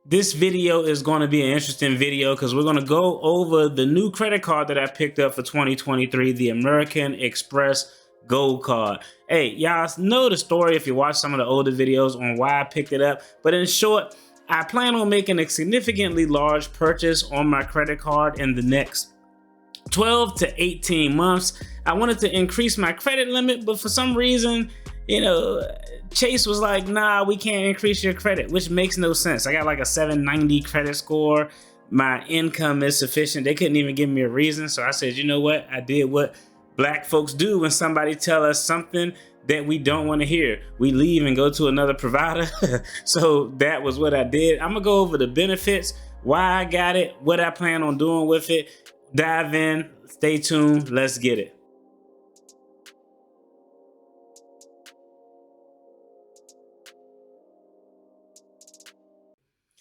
This video is going to be an interesting video because we're going to go over the new credit card that I picked up for 2023, the American Express Gold Card. Hey, y'all know the story if you watch some of the older videos on why I picked it up, but in short, I plan on making a significantly large purchase on my credit card in the next 12 to 18 months. I wanted to increase my credit limit, but for some reason, Chase was like, nah, we can't increase your credit, which makes no sense. I got like a 790 credit score. My income is sufficient. They couldn't even give me a reason. So I said, you know what? I did what black folks do when somebody tell us something that we don't want to hear. We leave and go to another provider. So that was what I did. I'm gonna go over the benefits, why I got it, what I plan on doing with it. Dive in, stay tuned, let's get it.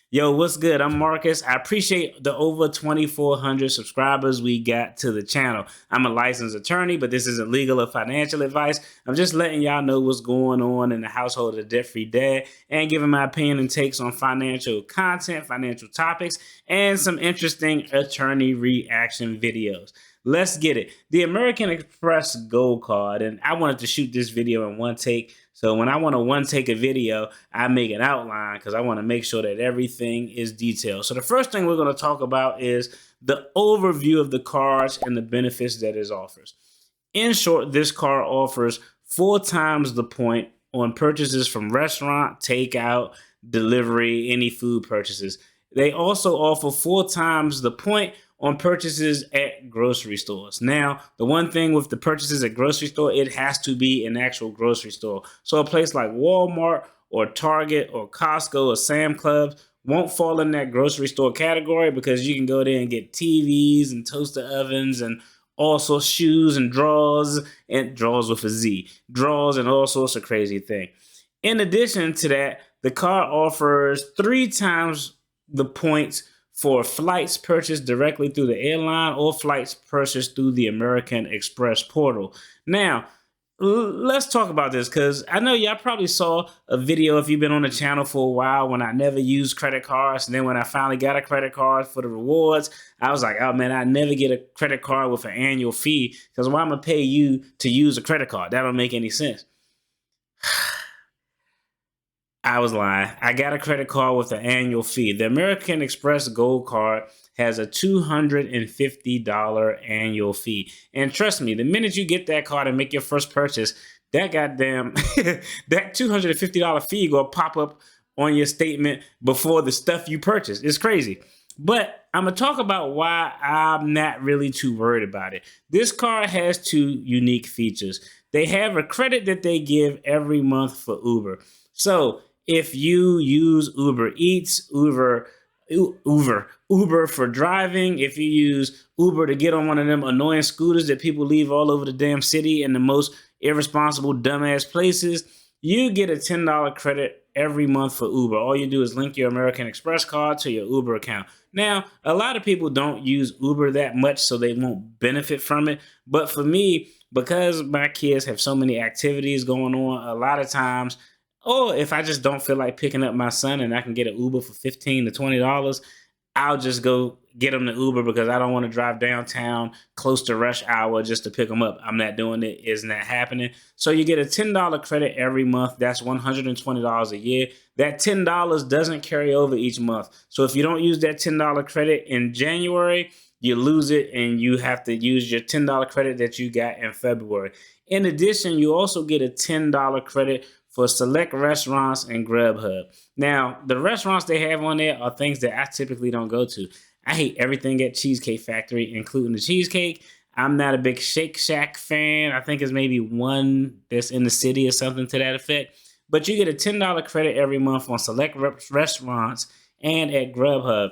Yo, what's good? I'm Marcus. I appreciate the over 2,400 subscribers we got to the channel. I'm a licensed attorney, but this isn't legal or financial advice. I'm just letting y'all know what's going on in the household of the debt-free dad and giving my opinion and takes on financial content, financial topics, and some interesting attorney reaction videos. Let's get it. The American Express Gold Card, and I wanted to shoot this video in one take. So when I want to one take a video, I make an outline because I want to make sure that everything is detailed. So the first thing we're going to talk about is the overview of the cards and the benefits that it offers. In short, this card offers 4 times the point on purchases from restaurant, takeout, delivery, any food purchases. They also offer 4 times the point on purchases at grocery stores. Now, the one thing with the purchases at grocery store, it has to be an actual grocery store. So a place like Walmart or Target or Costco or Sam Club won't fall in that grocery store category because you can go there and get TVs and toaster ovens and also shoes and drawers with a Z, drawers and all sorts of crazy things. In addition to that, the card offers 3 times the points for flights purchased directly through the airline or flights purchased through the American Express portal. Now, let's talk about this because I know y'all probably saw a video if you've been on the channel for a while when I never used credit cards. And then when I finally got a credit card for the rewards, I was like, oh man, I never get a credit card with an annual fee because why am I pay you to use a credit card? That don't make any sense. I was lying. I got a credit card with an annual fee. The American Express Gold Card has a $250 annual fee. And trust me, the minute you get that card and make your first purchase, that goddamn, that $250 fee gonna pop up on your statement before the stuff you purchased. It's crazy. But I'm gonna talk about why I'm not really too worried about it. This card has 2 unique features. They have a credit that they give every month for Uber. So if you use Uber Eats, Uber for driving, if you use Uber to get on one of them annoying scooters that people leave all over the damn city in the most irresponsible, dumbass places, you get a $10 credit every month for Uber. All you do is link your American Express card to your Uber account. Now, a lot of people don't use Uber that much, so they won't benefit from it. But for me, because my kids have so many activities going on, a lot of times, or if I just don't feel like picking up my son and I can get an Uber for $15 to $20, I'll just go get him the Uber because I don't want to drive downtown close to rush hour just to pick him up. I'm not doing it. It's not happening. So you get a $10 credit every month. That's $120 a year. That $10 doesn't carry over each month. So if you don't use that $10 credit in January, you lose it and you have to use your $10 credit that you got in February. In addition, you also get a $10 credit for select restaurants and Grubhub. Now, the restaurants they have on there are things that I typically don't go to. I hate everything at Cheesecake Factory, including the cheesecake. I'm not a big Shake Shack fan. I think it's maybe one that's in the city or something to that effect. But you get a $10 credit every month on select restaurants and at Grubhub.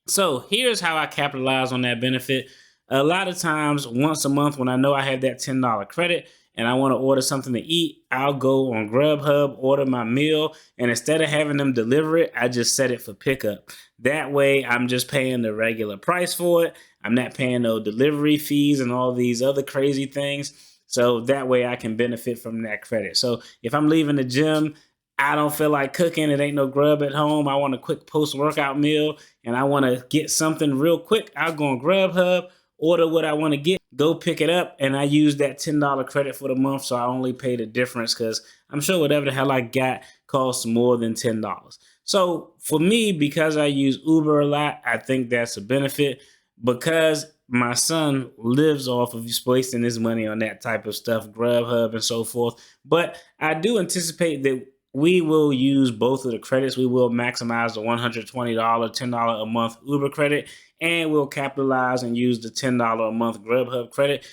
So here's how I capitalize on that benefit. A lot of times, once a month, when I know I have that $10 credit, and I want to order something to eat, I'll go on Grubhub, order my meal, and instead of having them deliver it, I just set it for pickup. That way, I'm just paying the regular price for it. I'm not paying no delivery fees and all these other crazy things. So that way I can benefit from that credit. So if I'm leaving the gym, I don't feel like cooking. It ain't no grub at home. I want a quick post-workout meal and I want to get something real quick. I'll go on Grubhub, order what I want to get, go pick it up, and I use that $10 credit for the month. So I only pay the difference because I'm sure whatever the hell I got costs more than $10. So for me, because I use Uber a lot, I think that's a benefit because my son lives off of wasting his money on that type of stuff, Grubhub and so forth. But I do anticipate that we will use both of the credits. We will maximize the $120, $10 a month Uber credit, and we'll capitalize and use the $10 a month Grubhub credit.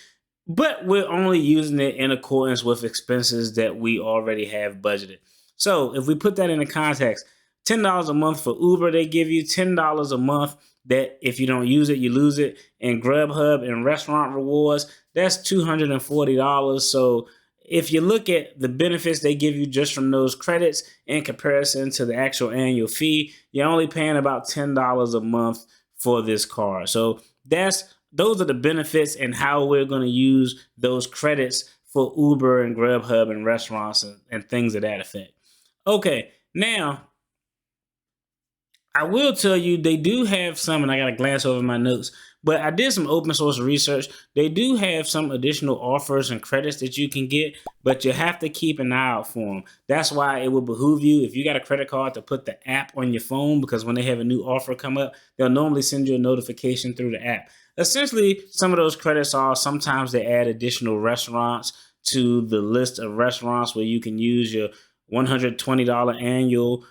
But we're only using it in accordance with expenses that we already have budgeted. So if we put that into context, $10 a month for Uber, they give you $10 a month that if you don't use it, you lose it. And Grubhub and restaurant rewards, that's $240. So if you look at the benefits they give you just from those credits in comparison to the actual annual fee, you're only paying about $10 a month for this card. So those are the benefits and how we're going to use those credits for Uber and Grubhub and restaurants and things of that effect. Okay, now I will tell you they do have some, and I got to glance over my notes, but I did some open source research. They do have some additional offers and credits that you can get, but you have to keep an eye out for them. That's why it will behoove you, if you got a credit card, to put the app on your phone, because when they have a new offer come up, they'll normally send you a notification through the app. Essentially, some of those credits are sometimes they add additional restaurants to the list of restaurants where you can use your $120 annual,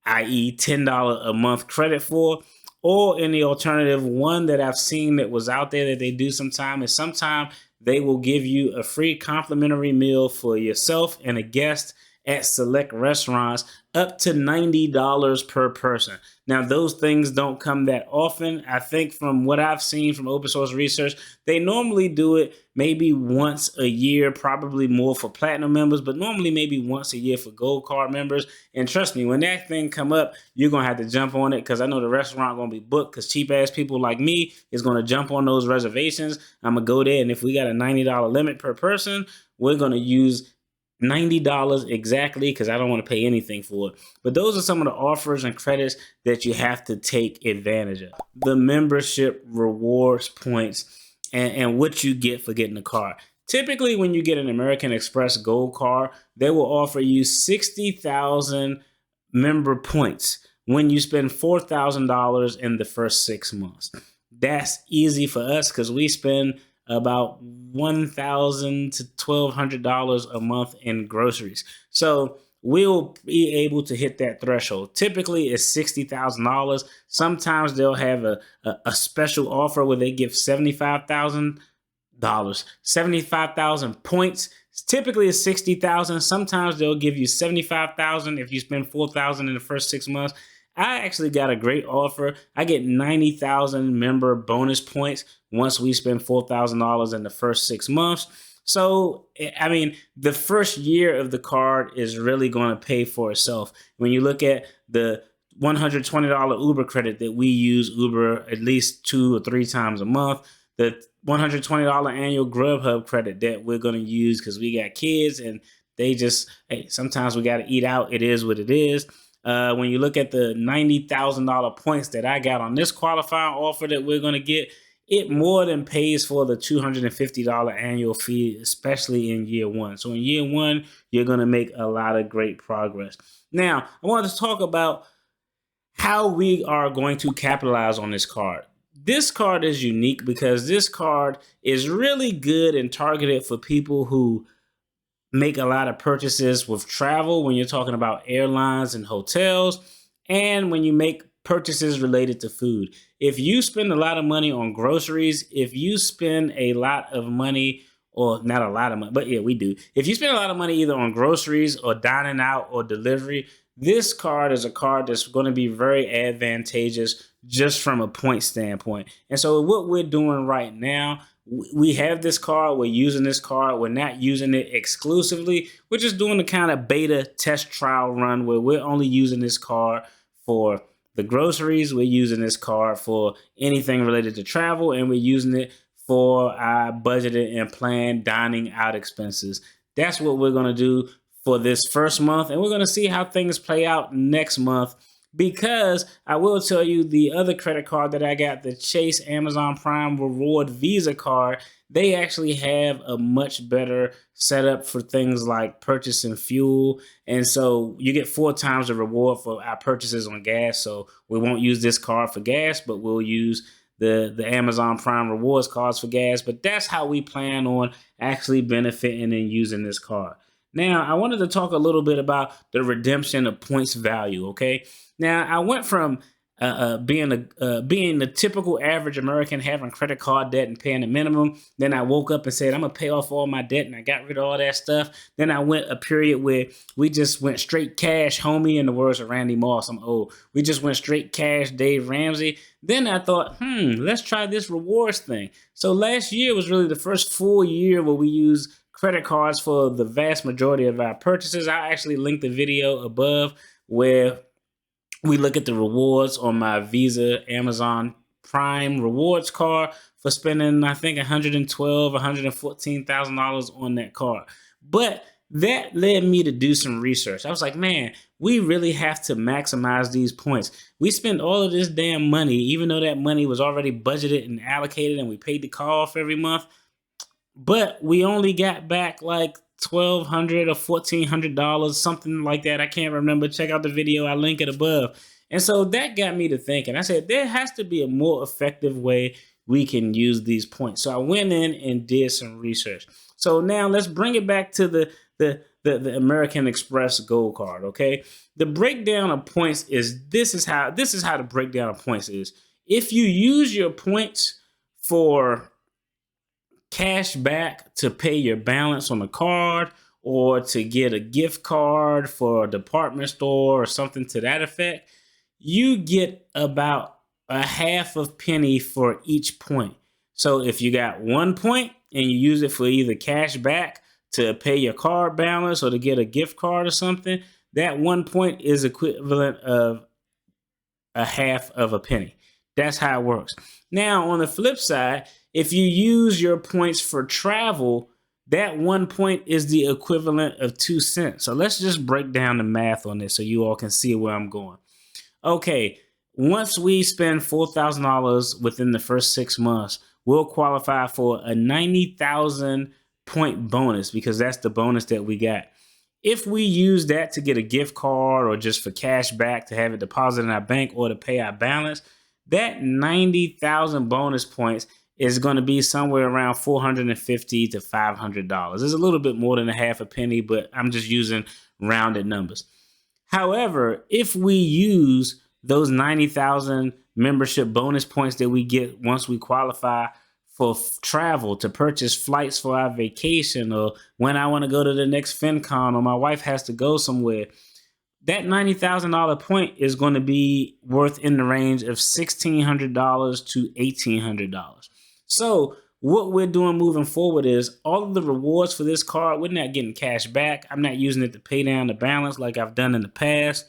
i.e. $10 a month credit for. Or in the alternative, one that I've seen that was out there that they do sometime is sometime they will give you a free complimentary meal for yourself and a guest at select restaurants up to $90 per person. Now, those things don't come that often. I think from what I've seen from open source research, they normally do it maybe once a year, probably more for platinum members, but normally maybe once a year for gold card members. And trust me, when that thing come up, you're going to have to jump on it because I know the restaurant going to be booked because cheap ass people like me is going to jump on those reservations. I'm going to go there, and if we got a $90 limit per person, we're going to use $90 exactly because I don't want to pay anything for it. But those are some of the offers and credits that you have to take advantage of. The membership rewards points and what you get for getting a card. Typically, when you get an American Express Gold card, they will offer you 60,000 member points when you spend $4,000 in the first 6 months. That's easy for us because we spend about $1,000 to $1,200 a month in groceries. So we'll be able to hit that threshold. Typically, it's $60,000. Sometimes they'll have a special offer where they give $75,000, 75,000 points. Typically, it's $60,000. Sometimes they'll give you $75,000 if you spend $4,000 in the first 6 months. I actually got a great offer. I get 90,000 member bonus points once we spend $4,000 in the first 6 months. So, I mean, the first year of the card is really going to pay for itself. When you look at the $120 Uber credit that we use Uber at least 2 or 3 times a month, the $120 annual Grubhub credit that we're going to use because we got kids and they just, hey, sometimes we got to eat out. It is what it is. When you look at the $90,000 points that I got on this qualifying offer that we're going to get, it more than pays for the $250 annual fee, especially in year one. So in year one, you're going to make a lot of great progress. Now, I wanted to talk about how we are going to capitalize on this card. This card is unique because this card is really good and targeted for people who make a lot of purchases with travel when you're talking about airlines and hotels, and when you make purchases related to food. If you spend a lot of money on groceries, if you spend a lot of money, or not a lot of money, but yeah, we do. If you spend a lot of money either on groceries or dining out or delivery, this card is a card that's going to be very advantageous just from a point standpoint. And so what we're doing right now, we have this card, we're using this card, we're not using it exclusively. We're just doing the kind of beta test trial run where we're only using this card for the groceries, we're using this card for anything related to travel, and we're using it for our budgeted and planned dining out expenses. That's what we're going to do for this first month, and we're going to see how things play out next month. Because I will tell you, the other credit card that I got, the Chase Amazon Prime Reward Visa card, they actually have a much better setup for things like purchasing fuel. And so you get 4 times the reward for our purchases on gas. So we won't use this card for gas, but we'll use the Amazon Prime Rewards cards for gas. But that's how we plan on actually benefiting and using this card. Now, I wanted to talk a little bit about the redemption of points value, okay? Now, I went from being the typical average American, having credit card debt and paying the minimum. Then I woke up and said, I'm going to pay off all my debt, and I got rid of all that stuff. Then I went a period where we just went straight cash, homie, in the words of Randy Moss. I'm old. We just went straight cash, Dave Ramsey. Then I thought, let's try this rewards thing. So last year was really the first full year where we used credit cards for the vast majority of our purchases. I actually linked the video above where we look at the rewards on my Visa Amazon Prime rewards card for spending, I think, $112,000, $114,000 on that card. But that led me to do some research. I was like, man, we really have to maximize these points. We spend all of this damn money, even though that money was already budgeted and allocated and we paid the car off every month. But we only got back like $1,200 or $1,400, something like that. I can't remember. Check out the video. I link it above. And so that got me to thinking. I said, there has to be a more effective way we can use these points. So I went in and did some research. So now let's bring it back to the American Express Gold Card, okay? The breakdown of points is this is how the breakdown of points is. If you use your points for cash back to pay your balance on the card, or to get a gift card for a department store or something to that effect, you get about a half of penny for each point. So if you got 1 point and you use it for either cash back to pay your card balance or to get a gift card or something, that 1 point is equivalent of a half of a penny. That's how it works. Now, on the flip side, if you use your points for travel, that 1 point is the equivalent of 2 cents. So let's just break down the math on this so you all can see where I'm going. Okay, once we spend $4,000 within the first 6 months, we'll qualify for a 90,000 point bonus, because that's the bonus that we got. If we use that to get a gift card or just for cash back to have it deposited in our bank or to pay our balance, that 90,000 bonus points is going to be somewhere around $450 to $500. It's a little bit more than a half a penny, but I'm just using rounded numbers. However, if we use those 90,000 membership bonus points that we get once we qualify for travel, to purchase flights for our vacation, or when I want to go to the next FinCon, or my wife has to go somewhere, that $90,000 point is going to be worth in the range of $1,600 to $1,800. So what we're doing moving forward is all of the rewards for this card, we're not getting cash back. I'm not using it to pay down the balance like I've done in the past.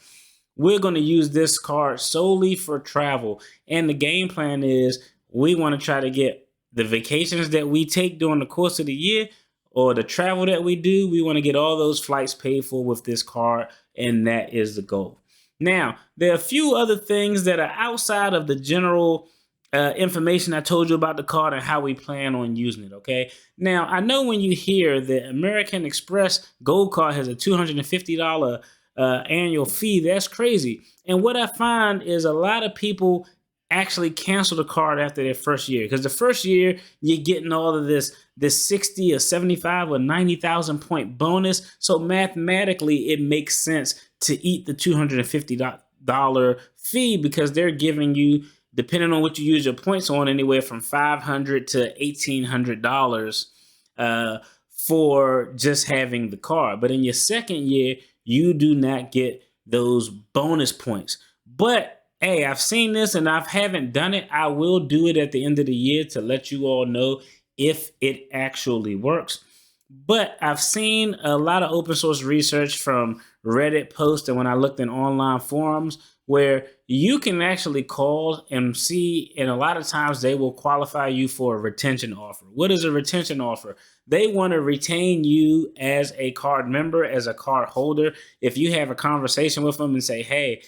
We're going to use this card solely for travel. And the game plan is we want to try to get the vacations that we take during the course of the year, or the travel that we do, we want to get all those flights paid for with this card, and that is the goal. Now, there are a few other things that are outside of the general information I told you about the card and how we plan on using it, okay? Now, I know when you hear the American Express Gold Card has a $250 annual fee, that's crazy. And what I find is a lot of people actually cancel the card after their first year, because the first year you're getting all of this 60 or 75 or 90,000 point bonus. So mathematically, it makes sense to eat the $250 fee, because they're giving you, depending on what you use your points on, anywhere from $500 to $1,800 for just having the card. But in your second year, you do not get those bonus points. But hey, I've seen this and I haven't done it. I will do it at the end of the year to let you all know if it actually works. But I've seen a lot of open source research from Reddit posts and when I looked in online forums where you can actually call and see, and a lot of times they will qualify you for a retention offer. What is a retention offer? They want to retain you as a card member, as a card holder. If you have a conversation with them and say, hey,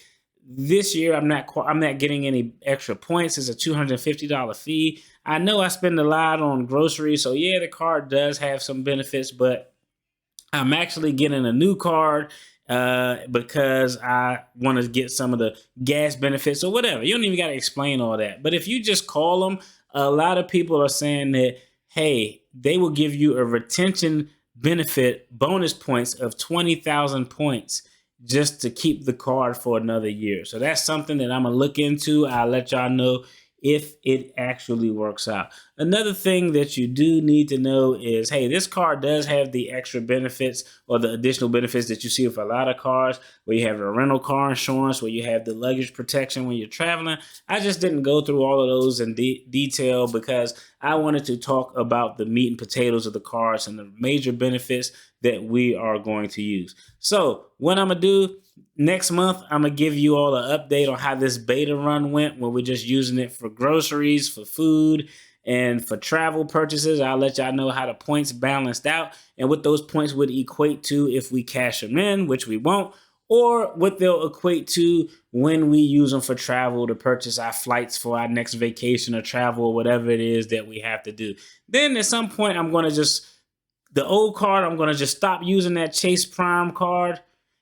this year I'm not getting any extra points. It's a $250 fee. I know I spend a lot on groceries, so yeah, the card does have some benefits, but I'm actually getting a new card because I want to get some of the gas benefits or whatever. You don't even got to explain all that. But if you just call them, a lot of people are saying that, hey, they will give you a retention benefit bonus points of 20,000 points just to keep the card for another year. So that's something that I'm going to look into. I'll let y'all know if it actually works out. Another thing that you do need to know is, hey, this card does have the extra benefits or the additional benefits that you see with a lot of cars, where you have the rental car insurance, where you have the luggage protection when you're traveling. I just didn't go through all of those in detail because I wanted to talk about the meat and potatoes of the cards and the major benefits that we are going to use. So what I'm going to do, next month, I'm going to give you all an update on how this beta run went when we're just using it for groceries, for food, and for travel purchases. I'll let y'all know how the points balanced out and what those points would equate to if we cash them in, which we won't, or what they'll equate to when we use them for travel to purchase our flights for our next vacation or travel or whatever it is that we have to do. Then at some point, I'm going to just, the old card, I'm going to just stop using that Chase Prime card.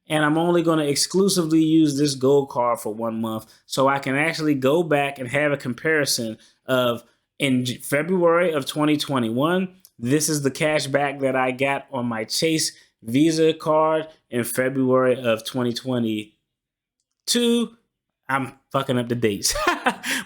And I'm only going to exclusively use this gold card for 1 month so I can actually go back and have a comparison of in February of 2021, this is the cash back that I got on my Chase Visa card. In February of 2022, I'm fucking up the dates.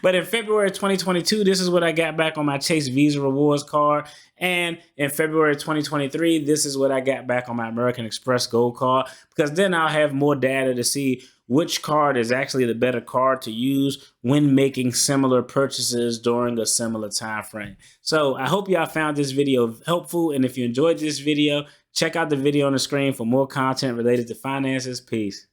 But in February 2022, this is what I got back on my Chase Visa Rewards card. And in February 2023, this is what I got back on my American Express Gold card, because then I'll have more data to see which card is actually the better card to use when making similar purchases during a similar time frame. So I hope y'all found this video helpful. And if you enjoyed this video, check out the video on the screen for more content related to finances. Peace.